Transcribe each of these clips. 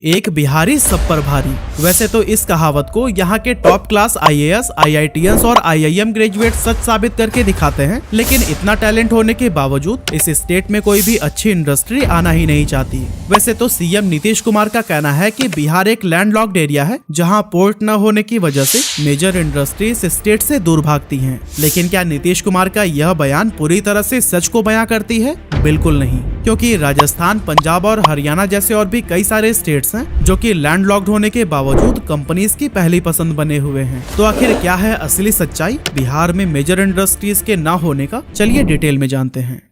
एक बिहारी सब पर भारी। वैसे तो इस कहावत को यहाँ के टॉप क्लास आईएएस, आईआईटीएस और आईआईएम ग्रेजुएट सच साबित करके दिखाते हैं, लेकिन इतना टैलेंट होने के बावजूद इस स्टेट में कोई भी अच्छी इंडस्ट्री आना ही नहीं चाहती। वैसे तो सीएम नीतीश कुमार का कहना है कि बिहार एक लैंडलॉक्ड एरिया है जहाँ पोर्ट न होने की वजह से मेजर इंडस्ट्री इस स्टेट से दूर भागती हैं। लेकिन क्या नीतीश कुमार का यह बयान पूरी तरह से सच को बयां करती है? बिल्कुल नहीं, क्योंकि राजस्थान, पंजाब और हरियाणा जैसे और भी कई सारे स्टेट्स हैं जो कि लैंडलॉक्ड होने के बावजूद कंपनीज की पहली पसंद बने हुए हैं। तो आखिर क्या है असली सच्चाई बिहार में मेजर इंडस्ट्रीज के ना होने का? चलिए डिटेल में जानते हैं।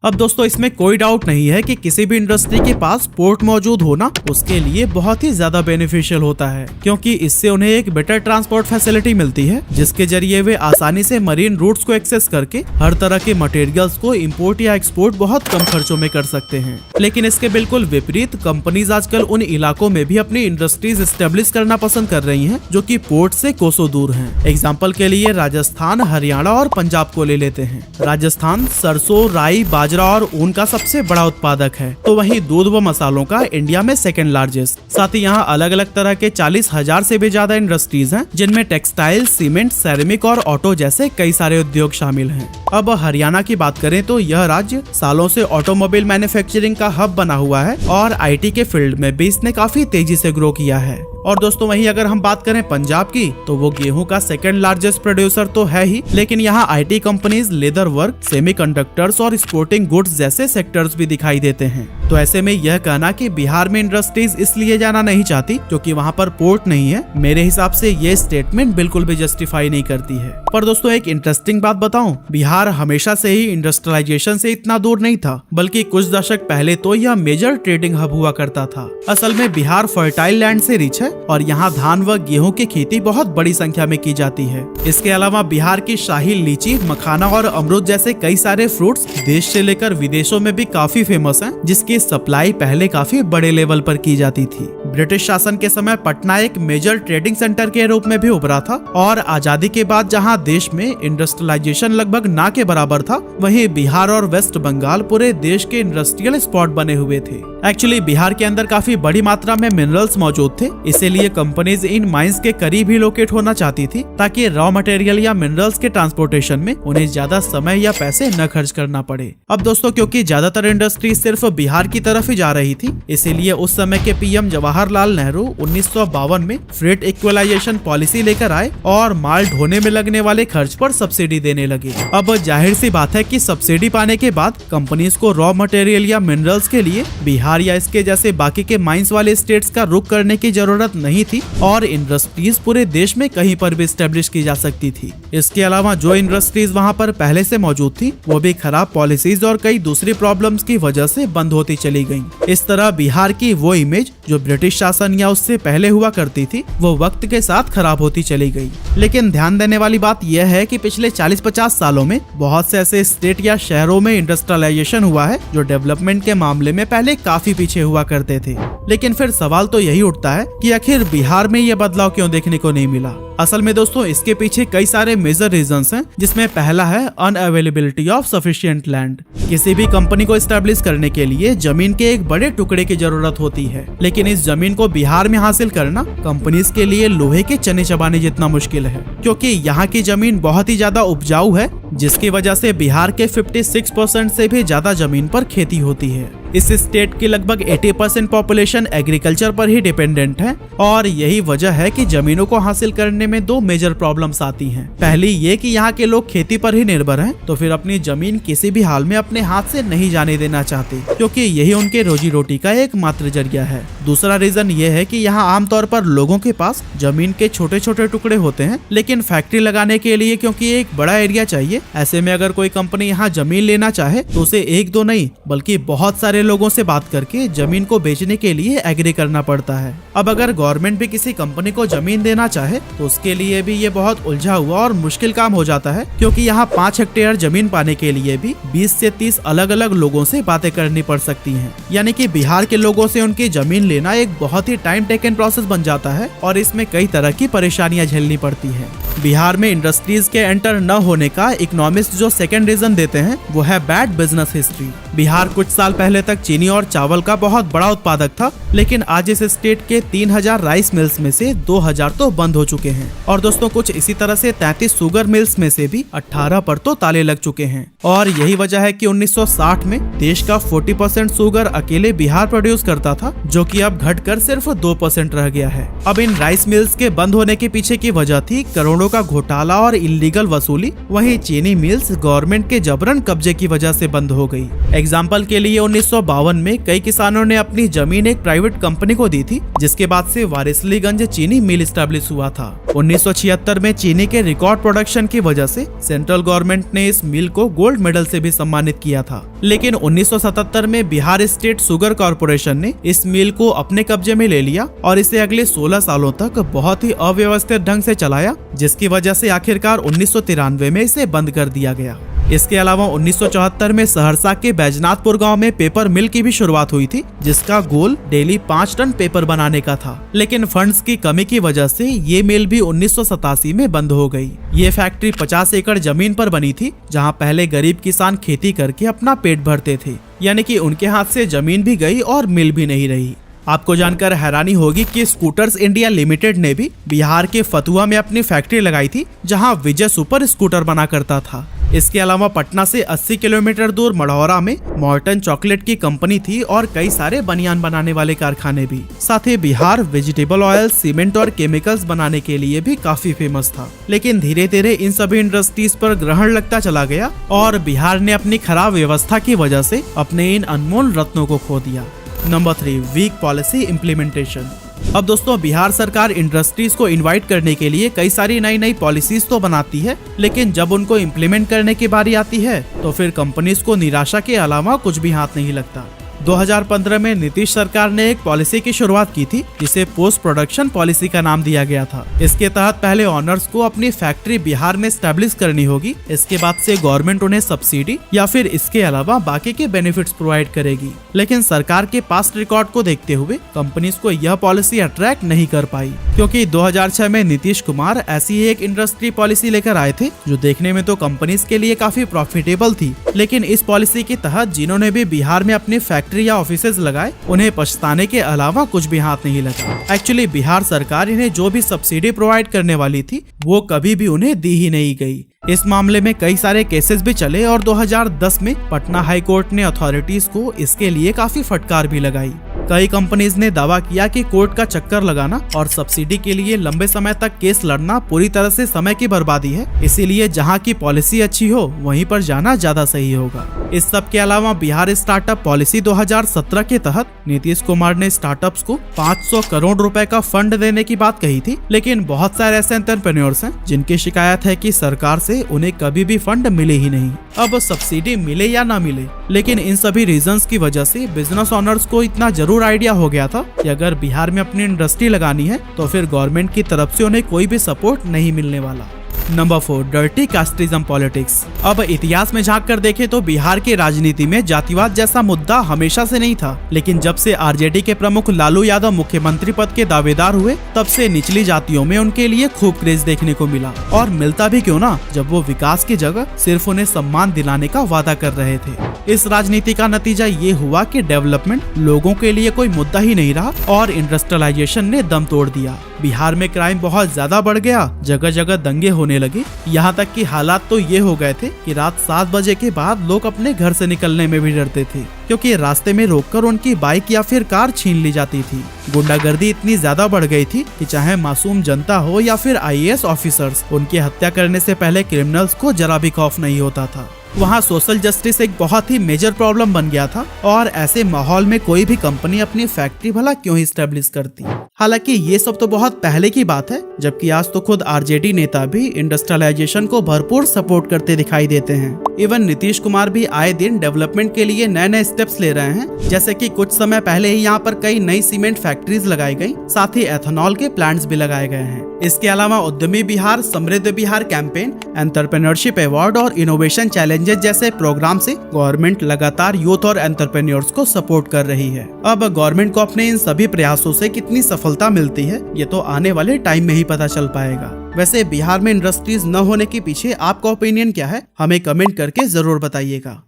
अब दोस्तों, इसमें कोई डाउट नहीं है कि किसी भी इंडस्ट्री के पास पोर्ट मौजूद होना उसके लिए बहुत ही ज्यादा बेनिफिशियल होता है, क्योंकि इससे उन्हें एक बेटर ट्रांसपोर्ट फैसिलिटी मिलती है जिसके जरिए वे आसानी से मरीन रूट्स को एक्सेस करके हर तरह के मटेरियल्स को इंपोर्ट या एक्सपोर्ट बहुत कम खर्चों में कर सकते हैं। लेकिन इसके बिल्कुल विपरीत कंपनीज आजकल उन इलाकों में भी अपनी इंडस्ट्रीज एस्टेब्लिश करना पसंद कर रही है जो की पोर्ट से कोसों दूर है। एग्जाम्पल के लिए राजस्थान, हरियाणा और पंजाब को ले लेते हैं। राजस्थान सरसों, राई, बाजरा और ऊन का सबसे बड़ा उत्पादक है, तो वहीं दूध व मसालों का इंडिया में सेकंड लार्जेस्ट। साथ ही यहाँ अलग अलग तरह के 40,000 से भी ज्यादा इंडस्ट्रीज हैं, जिनमें टेक्सटाइल, सीमेंट, सेरेमिक और ऑटो जैसे कई सारे उद्योग शामिल हैं। अब हरियाणा की बात करें तो यह राज्य सालों से ऑटोमोबाइल मैन्युफैक्चरिंग का हब बना हुआ है और आईटी के फील्ड में भी इसने काफी तेजी से ग्रो किया है। और दोस्तों, वहीं अगर हम बात करें पंजाब की, तो वो गेहूं का सेकंड लार्जेस्ट प्रोड्यूसर तो है ही, लेकिन यहाँ IT companies, leather work, semiconductors और स्पोर्टिंग गुड्स जैसे सेक्टर्स भी दिखाई देते हैं। तो ऐसे में यह कहना कि बिहार में इंडस्ट्रीज इसलिए जाना नहीं चाहती क्योंकि वहाँ पर पोर्ट नहीं है, मेरे हिसाब से ये स्टेटमेंट बिल्कुल भी जस्टिफाई नहीं करती है। पर दोस्तों, एक इंटरेस्टिंग बात बताऊं, बिहार हमेशा से ही इंडस्ट्रियलाइजेशन से इतना दूर नहीं था, बल्कि कुछ दशक पहले तो यह मेजर ट्रेडिंग हब हुआ करता था। असल में बिहार फर्टाइल लैंड से रिच है और यहाँ धान व गेहूं की खेती बहुत बड़ी संख्या में की जाती है। इसके अलावा बिहार की शाही लीची, मखाना और अमरूद जैसे कई सारे फ्रूट्स देश से लेकर विदेशों में भी काफी फेमस हैं, जिसकी सप्लाई पहले काफी बड़े लेवल पर की जाती थी। ब्रिटिश शासन के समय पटना एक मेजर ट्रेडिंग सेंटर के रूप में भी उभरा था और आजादी के बाद जहां देश में इंडस्ट्रियलाइजेशन लगभग ना के बराबर था, वहीं बिहार और वेस्ट बंगाल पूरे देश के इंडस्ट्रियल स्पॉट बने हुए थे। एक्चुअली बिहार के अंदर काफी बड़ी मात्रा में मिनरल्स मौजूद थे, इसीलिए कंपनीज इन माइंस के करीब ही लोकेट होना चाहती थी ताकि रॉ मटेरियल या मिनरल्स के ट्रांसपोर्टेशन में उन्हें ज्यादा समय या पैसे न खर्च करना पड़े। अब दोस्तों, क्योंकि ज्यादातर इंडस्ट्री सिर्फ बिहार की तरफ ही जा रही थी, इसीलिए उस समय के पीएम जवाहरलाल नेहरू 1952 में फ्रेट इक्वलाइजेशन पॉलिसी लेकर आए और माल ढोने में लगने वाले खर्च पर सब्सिडी देने लगे। अब जाहिर सी बात है कि सब्सिडी पाने के बाद कंपनीज को रॉ मटेरियल या मिनरल्स के लिए बिहार या इसके जैसे बाकी के माइंस वाले स्टेट्स का रुख करने की जरूरत नहीं थी और इंडस्ट्रीज पूरे देश में कहीं पर भी स्टेब्लिश की जा सकती थी। इसके अलावा जो इंडस्ट्रीज वहां पर पहले से मौजूद थी, वो भी खराब पॉलिसीज और कई दूसरी प्रॉब्लम्स की वजह से बंद होती चली गयी। इस तरह बिहार की वो इमेज जो ब्रिटिश शासन या उससे पहले हुआ करती थी, वो वक्त के साथ खराब होती चली गई। लेकिन ध्यान देने वाली बात यह है कि पिछले 40-50 सालों में बहुत से ऐसे स्टेट या शहरों में इंडस्ट्रियलाइजेशन हुआ है जो डेवलपमेंट के मामले में पहले काफी पीछे हुआ करते थे। लेकिन फिर सवाल तो यही उठता है कि आखिर बिहार में यह बदलाव क्यों देखने को नहीं मिला? असल में दोस्तों, इसके पीछे कई सारे मेजर रीजंस हैं, जिसमें पहला है अनअवेलेबिलिटी ऑफ सफिशिएंट लैंड। किसी भी कंपनी को एस्टेब्लिश करने के लिए जमीन के एक बड़े टुकड़े की जरूरत होती है, लेकिन इस जमीन को बिहार में हासिल करना कंपनीज के लिए लोहे के चने चबाने जितना मुश्किल है, क्योंकि यहाँ की जमीन बहुत ही ज्यादा उपजाऊ है, जिसकी वजह से बिहार के 56% से भी ज्यादा जमीन पर खेती होती है। इस स्टेट की लगभग 80% पॉपुलेशन एग्रीकल्चर पर ही डिपेंडेंट है और यही वजह है कि जमीनों को हासिल करने में दो मेजर प्रॉब्लम्स आती हैं। पहली ये कि यहाँ के लोग खेती पर ही निर्भर हैं, तो फिर अपनी जमीन किसी भी हाल में अपने हाथ से नहीं जाने देना चाहते, क्योंकि यही उनके रोजी रोटी का एकमात्र जरिया है। दूसरा रीजन ये है कि यहाँ आमतौर पर लोगों के पास जमीन के छोटे छोटे टुकड़े होते हैं, लेकिन फैक्ट्री लगाने के लिए क्योंकि एक बड़ा एरिया चाहिए, ऐसे में अगर कोई कंपनी यहाँ जमीन लेना चाहे तो उसे एक दो नहीं बल्कि बहुत सारे लोगों से बात करके जमीन को बेचने के लिए एग्री करना पड़ता है। अब अगर गवर्नमेंट भी किसी कंपनी को जमीन देना चाहे तो उसके लिए भी ये बहुत उलझा हुआ और मुश्किल काम हो जाता है, क्योंकि यहाँ 5 हेक्टेयर जमीन पाने के लिए भी 20 से 30 अलग अलग लोगों से बातें करनी पड़ सकती हैं। यानी कि बिहार के लोगों से उनकी जमीन लेना एक बहुत ही टाइम टेकन प्रोसेस बन जाता है और इसमें कई तरह की परेशानियां झेलनी पड़ती है। बिहार में इंडस्ट्रीज के एंटर न होने का इकोनॉमिस्ट जो सेकंड रीजन देते हैं वो है बैड बिजनेस हिस्ट्री। बिहार कुछ साल पहले तक चीनी और चावल का बहुत बड़ा उत्पादक था, लेकिन आज इस स्टेट के 3000 राइस मिल्स में से 2000 तो बंद हो चुके हैं। और दोस्तों कुछ इसी तरह से 33 शुगर मिल्स में से भी 18 पर तो ताले लग चुके हैं। और यही वजह है कि 1960 में देश का 40% शुगर अकेले बिहार प्रोड्यूस करता था, जो कि अब घटकर सिर्फ 2% रह गया है। अब इन राइस मिल्स के बंद होने के पीछे की वजह थी करोड़ों का घोटाला और इलीगल वसूली। वहीं चीनी मिल्स गवर्नमेंट के जबरन कब्जे की वजह से बंद हो गई। एग्जाम्पल के लिए 1952 में कई किसानों ने अपनी जमीन एक प्राइवेट कंपनी को दी थी, जिसके बाद से वारिसलीगंज चीनी मिल एस्टेब्लिश हुआ था। 1976 में चीनी के रिकॉर्ड प्रोडक्शन की वजह से सेंट्रल गवर्नमेंट ने इस मिल को गोल्ड मेडल से भी सम्मानित किया था। लेकिन 1977 में बिहार स्टेट शुगर कॉर्पोरेशन ने इस मिल को अपने कब्जे में ले लिया और इसे अगले 16 सालों तक बहुत ही अव्यवस्थित ढंग से चलाया, जिसकी वजह से आखिरकार 1993 में इसे बंद कर दिया गया। इसके अलावा 1974 में सहरसा के बैजनाथपुर गांव में पेपर मिल की भी शुरुआत हुई थी, जिसका गोल डेली 5 टन पेपर बनाने का था। लेकिन फंड्स की कमी की वजह से ये मिल भी 1987 में बंद हो गई। ये फैक्ट्री 50 एकड़ जमीन पर बनी थी, जहां पहले गरीब किसान खेती करके अपना पेट भरते थे, यानी कि उनके हाथ से जमीन भी गई और मिल भी नहीं रही। आपको जानकर हैरानी होगी कि स्कूटर्स इंडिया लिमिटेड ने भी बिहार के फतुहा में अपनी फैक्ट्री लगाई थी, जहां विजय सुपर स्कूटर बना करता था। इसके अलावा पटना से 80 किलोमीटर दूर मढ़ौरा में मॉर्टन चॉकलेट की कंपनी थी और कई सारे बनियान बनाने वाले कारखाने भी। साथ ही बिहार वेजिटेबल ऑयल, सीमेंट और केमिकल्स बनाने के लिए भी काफी फेमस था। लेकिन धीरे धीरे इन सभी इंडस्ट्रीज पर ग्रहण लगता चला गया और बिहार ने अपनी खराब व्यवस्था की वजह से अपने इन अनमोल रत्नों को खो दिया। Number 3, weak policy implementation. अब दोस्तों बिहार सरकार इंडस्ट्रीज को इनवाइट करने के लिए कई सारी नई पॉलिसीज तो बनाती है, लेकिन जब उनको इम्प्लीमेंट करने की बारी आती है तो फिर कंपनीज को निराशा के अलावा कुछ भी हाथ नहीं लगता। 2015 में नीतीश सरकार ने एक पॉलिसी की शुरुआत की थी, जिसे पोस्ट प्रोडक्शन पॉलिसी का नाम दिया गया था। इसके तहत पहले ऑनर्स को अपनी फैक्ट्री बिहार में स्टैब्लिश करनी होगी। इसके बाद से गवर्नमेंट उन्हें सब्सिडी या फिर इसके अलावा बाकी के बेनिफिट्स प्रोवाइड करेगी। लेकिन सरकार के पास्ट रिकॉर्ड को देखते हुए कंपनीज को यह पॉलिसी अट्रैक्ट नहीं कर पाई, क्योंकि 2006 में नीतीश कुमार ऐसी एक इंडस्ट्री पॉलिसी लेकर आए थे जो देखने में तो कंपनीज के लिए काफी प्रॉफिटेबल थी। लेकिन इस पॉलिसी के तहत जिन्होंने भी बिहार में अपनी फैक्ट्री या ऑफिसेज लगाए, उन्हें पछताने के अलावा कुछ भी हाथ नहीं लगा। एक्चुअली बिहार सरकार इन्हें जो भी सब्सिडी प्रोवाइड करने वाली थी वो कभी भी उन्हें दी ही नहीं गई। इस मामले में कई सारे केसेस भी चले और 2010 में पटना हाई कोर्ट ने अथॉरिटीज को इसके लिए काफी फटकार भी लगाई। कई कंपनीज ने दावा किया कि कोर्ट का चक्कर लगाना और सब्सिडी के लिए लंबे समय तक केस लड़ना पूरी तरह से समय की बर्बादी है, इसीलिए जहां की पॉलिसी अच्छी हो वहीं पर जाना ज्यादा सही होगा। इस सब के अलावा बिहार स्टार्टअप पॉलिसी 2017 के तहत नीतीश कुमार ने स्टार्टअप्स को 500 करोड़ रुपए का फंड देने की बात कही थी, लेकिन बहुत सारे ऐसे एंटरप्रेन्योर्स हैं जिनकी शिकायत है कि सरकार से उन्हें कभी भी फंड मिले ही नहीं। अब सब्सिडी मिले या ना मिले, लेकिन इन सभी रीजंस की वजह से बिजनेस ओनर्स को इतना जरूर आइडिया हो गया था कि अगर बिहार में अपनी इंडस्ट्री लगानी है तो फिर गवर्नमेंट की तरफ से उन्हें कोई भी सपोर्ट नहीं मिलने वाला। Number 4, dirty casteism politics. अब इतिहास में झांक कर देखें तो बिहार की राजनीति में जातिवाद जैसा मुद्दा हमेशा से नहीं था, लेकिन जब से आरजेडी के प्रमुख लालू यादव मुख्यमंत्री पद के दावेदार हुए तब से निचली जातियों में उनके लिए खूब क्रेज देखने को मिला। और मिलता भी क्यों ना, जब वो विकास की जगह सिर्फ उन्हें सम्मान दिलाने का वादा कर रहे थे। इस राजनीति का नतीजा ये हुआ कि डेवलपमेंट लोगों के लिए कोई मुद्दा ही नहीं रहा और इंडस्ट्रियलाइजेशन ने दम तोड़ दिया। बिहार में क्राइम बहुत ज्यादा बढ़ गया, जगह जगह दंगे होने लगे, यहाँ तक कि हालात तो ये हो गए थे कि रात 7 बजे के बाद लोग अपने घर से निकलने में भी डरते थे, क्योंकि रास्ते में रोककर उनकी बाइक या फिर कार छीन ली जाती थी। गुंडागर्दी इतनी ज्यादा बढ़ गई थी कि चाहे मासूम जनता हो या फिर IAS ऑफिसर्स, उनकी हत्या करने से पहले क्रिमिनल्स को जरा भी खौफ नहीं होता था। वहाँ सोशल जस्टिस एक बहुत ही मेजर प्रॉब्लम बन गया था और ऐसे माहौल में कोई भी कंपनी अपनी फैक्ट्री भला क्यों ही स्टैब्लिश करती। हालांकि ये सब तो बहुत पहले की बात है, जबकि आज तो खुद आरजेडी नेता भी इंडस्ट्रियलाइजेशन को भरपूर सपोर्ट करते दिखाई देते हैं। इवन नीतीश कुमार भी आए दिन डेवलपमेंट के लिए नए नए स्टेप्स ले रहे हैं, जैसे कि कुछ समय पहले ही यहाँ पर कई नई सीमेंट फैक्ट्रीज लगाई गई, साथ ही एथेनॉल के प्लांट्स भी लगाए गए हैं। इसके अलावा उद्यमी बिहार, समृद्ध बिहार कैंपेन, एंटरप्रेन्योरशिप अवार्ड और इनोवेशन चैलेंजेस जैसे प्रोग्राम से गवर्नमेंट लगातार यूथ और एंटरप्रेन्योर्स को सपोर्ट कर रही है। अब गवर्नमेंट को अपने इन सभी प्रयासों से कितनी सफलता मिलती है, ये तो आने वाले टाइम में ही पता चल पाएगा। वैसे बिहार में इंडस्ट्रीज न होने के पीछे आपका ओपिनियन क्या है, हमें कमेंट करके जरूर बताइएगा।